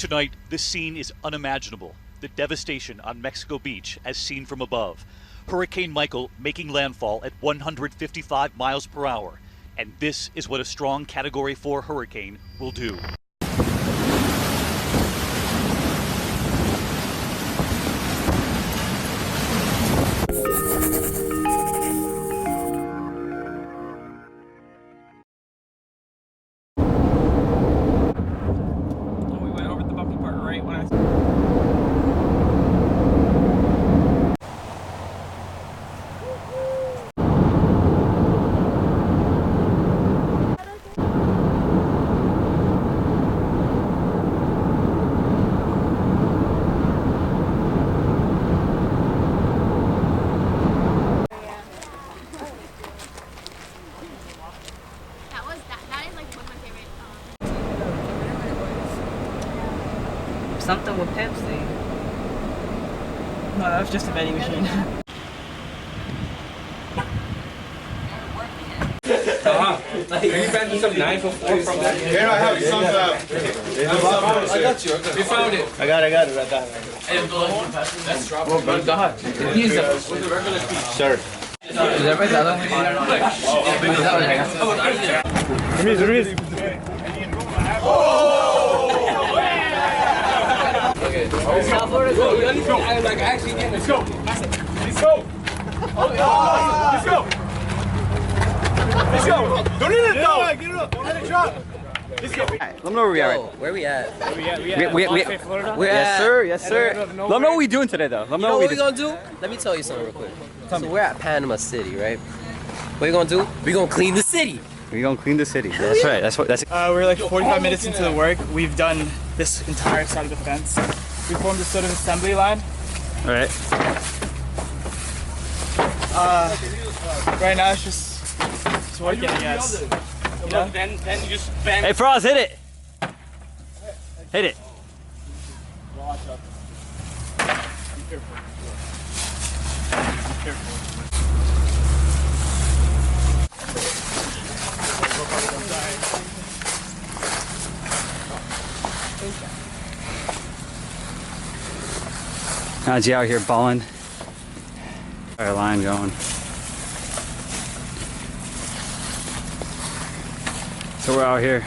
Tonight, this scene is unimaginable. The devastation on Mexico Beach as seen from above. Hurricane Michael making landfall at 155 miles per hour. And this is what a strong Category 4 hurricane will do. Something with Pepsi. No, that was just a vending machine. Are you finding some 944 from that? Here I have some. I got you. We found it. I got it right there. That's strawberry. Well, God. Use it. With the regular speech. Sir. Remis. Okay. Let's go. Let's go. Don't let it go. Get it up. Don't let it drop. Let's go. Let me know where we are. Where we at? We're yes, sir. Yes, sir. Let me know what we doing today, though. Let me know what we gonna do? Let me tell you something real quick. So we're at Panama City, right? What you gonna do? We're gonna clean the city. We're gonna clean the city. That's right. We're like 45 minutes into the work. We've done this entire side of the fence. We formed a sort of assembly line. All right. Right now it's just working, I guess. Yeah. Then you just bang. Hey, Frost, hit it. Hit it. Watch out. Be careful. Be careful. How's you out here balling? Our line going. So we're out here.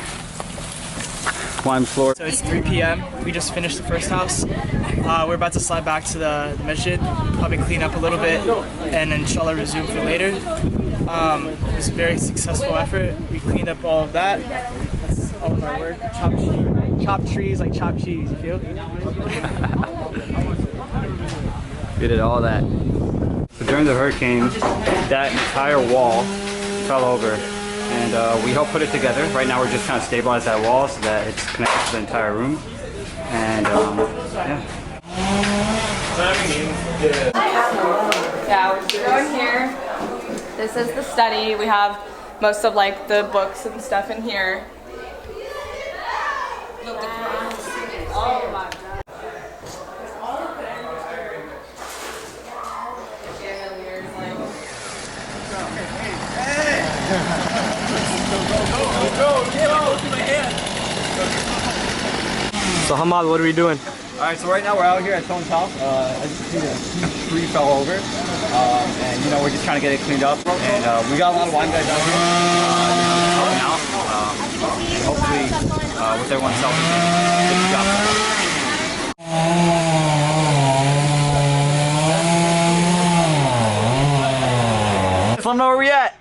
One floor. So it's 3 p.m. We just finished the first house. We're about to slide back to the masjid, probably clean up a little bit, and inshallah resume for later. It was a very successful effort. We cleaned up all of that. That's all of our work. Chop trees like chopped cheese, you feel? We did all that. So during the hurricane, that entire wall fell over, and we helped put it together. Right now we're just trying to stabilize that wall so that it's connected to the entire room. And yeah, we're going here. This is the study. We have most of like the books and stuff in here. Oh my god. So Hamad, what are we doing? Alright, so right now we're out here at someone's house. As you can see, a huge tree fell over. And you know, we're just trying to get it cleaned up. And we got a lot of wine guys out here. Helping out. Hopefully, with everyone's help, get the job done. Let me know where we at.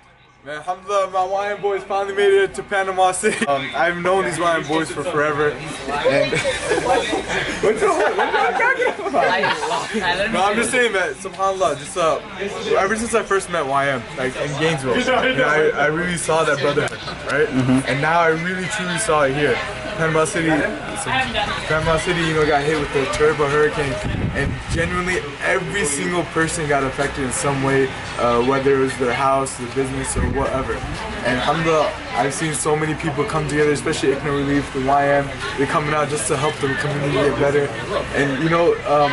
Man, alhamdulillah, my YM boys finally made it to Panama City. I've known these YM boys for forever. And no, I'm just saying that, subhanAllah, just ever since I first met YM, like in Gainesville, you know, I really saw that brotherhood, right? And now I really truly saw it here. Panama City, you know, got hit with the terrible hurricane, and genuinely every single person got affected in some way, whether it was their house, their business, or whatever. And alhamdulillah, I've seen so many people come together, especially ICNA Relief, the YM. They're coming out just to help the community get better. And you know, a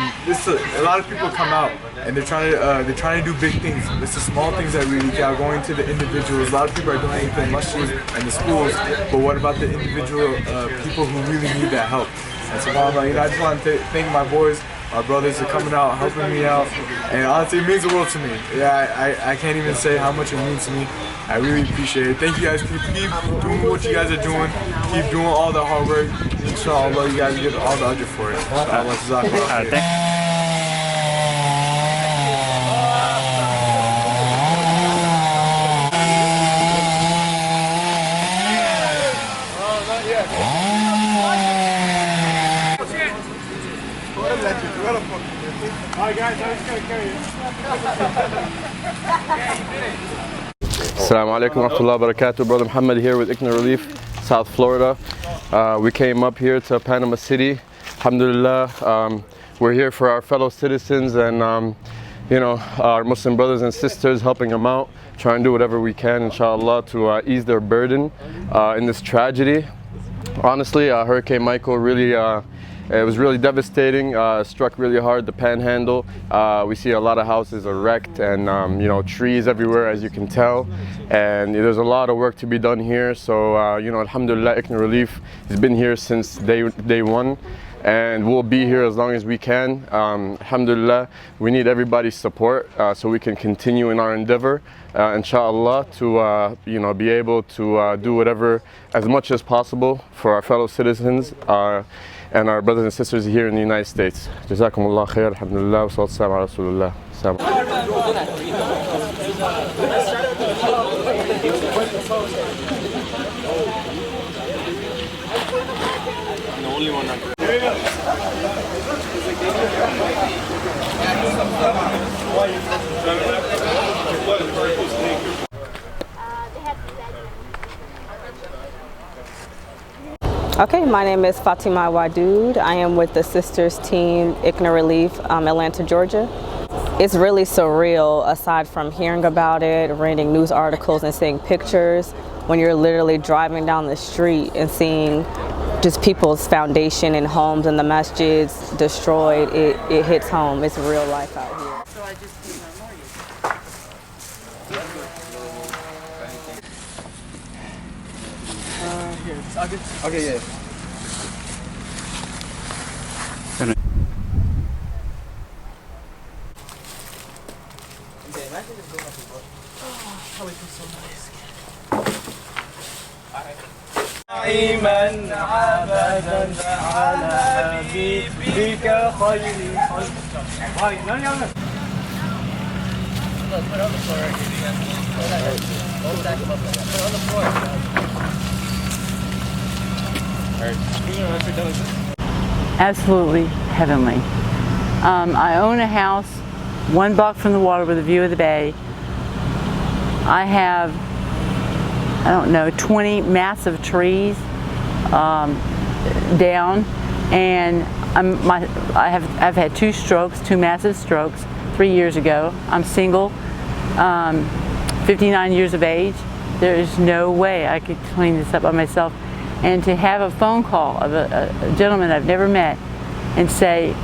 lot of people come out and they're trying to do big things. It's the small things that really count. Going to the individuals. A lot of people are donating to the masjids and the schools, but what about the individual people who really need that help? And subhanAllah, you know, I just want to thank my boys, my brothers for coming out, helping me out, and honestly, it means the world to me. Yeah, I can't even say how much it means to me. I really appreciate it. Thank you guys. Keep doing what you guys are doing. Keep doing all the hard work. Inshallah, you guys get all the ajr for it. Inshallah, jazakallah khair. Alright guys, I'm just gonna carry you. Assalamu alaikum wa rahmatullahi wa barakatuh. Brother Muhammad here with ICNA Relief, South Florida. We came up here to Panama City. Alhamdulillah, we're here for our fellow citizens and you know, our Muslim brothers and sisters, helping them out, trying to do whatever we can, inshallah, to ease their burden in this tragedy. Honestly, Hurricane Michael really it was really devastating. Struck really hard, the panhandle. We see a lot of houses are wrecked and you know, trees everywhere, as you can tell. And there's a lot of work to be done here. So you know, alhamdulillah, ICNA Relief has been here since day one. And we'll be here as long as we can. Alhamdulillah, we need everybody's support so we can continue in our endeavor, inshallah, to you know, be able to do whatever, as much as possible for our fellow citizens and our brothers and sisters here in the United States. Jazakumullah khair, alhamdulillah, wa sallallahu ala rasulullah. I'm the only one not good. Okay, my name is Fatima Wadoud. I am with the Sisters Team, ICNA Relief, Atlanta, Georgia. It's really surreal, aside from hearing about it, reading news articles and seeing pictures, when you're literally driving down the street and seeing just people's foundation and homes and the masjids destroyed. It hits home. It's real life out here. So I just paid my mortgage. Here, it's August. Okay, yeah. من عبدا على حبيبك خير Absolutely heavenly. I own a house 1 block from the water with a view of the bay. I have, I don't know, 20 massive trees down, and I've had 2 strokes, 2 massive strokes 3 years ago. I'm single, 59 years of age. There is no way I could clean this up by myself. And to have a phone call of a gentleman I've never met and say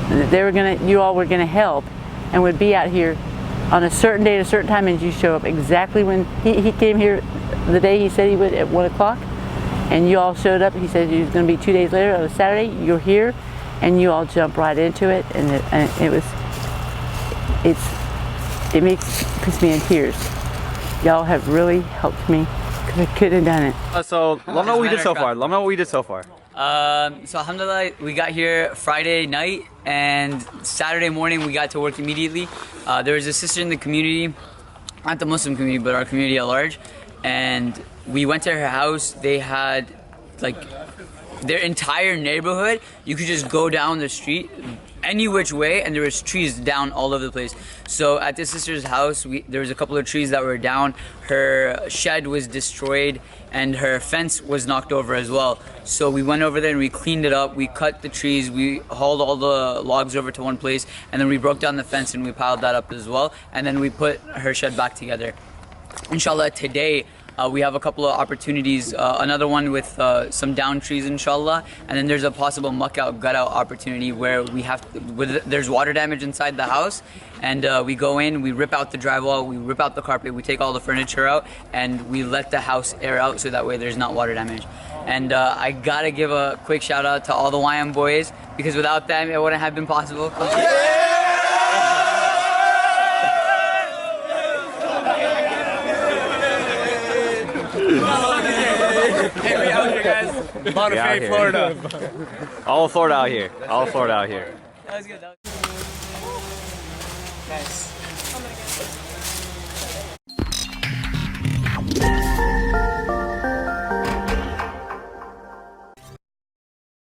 that you all were gonna help and would be out here on a certain day at a certain time, and you show up exactly when he came here the day he said he would at 1 o'clock, and you all showed up. He said he was going to be 2 days later on a Saturday. You're here, and you all jumped right into it, and it puts me in tears. Y'all have really helped me because I couldn't have done it. So let me know what we did so far. Let me know what we did so far. So alhamdulillah, we got here Friday night, and Saturday morning we got to work immediately. There was a sister in the community, not the Muslim community, but our community at large, and we went to her house. They had like their entire neighborhood. You could just go down the street any which way, and there was trees down all over the place. So at this sister's house, there was a couple of trees that were down. Her shed was destroyed, and her fence was knocked over as well. So we went over there and we cleaned it up. We cut the trees, we hauled all the logs over to one place, and then we broke down the fence and we piled that up as well. And then we put her shed back together. Inshallah, today we have a couple of opportunities, another one with some down trees, inshallah, and then there's a possible muck out, gut out opportunity where there's water damage inside the house, and we go in, we rip out the drywall, we rip out the carpet, we take all the furniture out, and we let the house air out so that way there's not water damage. And I gotta give a quick shout out to all the YM boys, because without them it wouldn't have been possible. Hey, we out here, guys. Bonafide, Florida. All of Florida out here. All of Florida out here. That was good. Nice.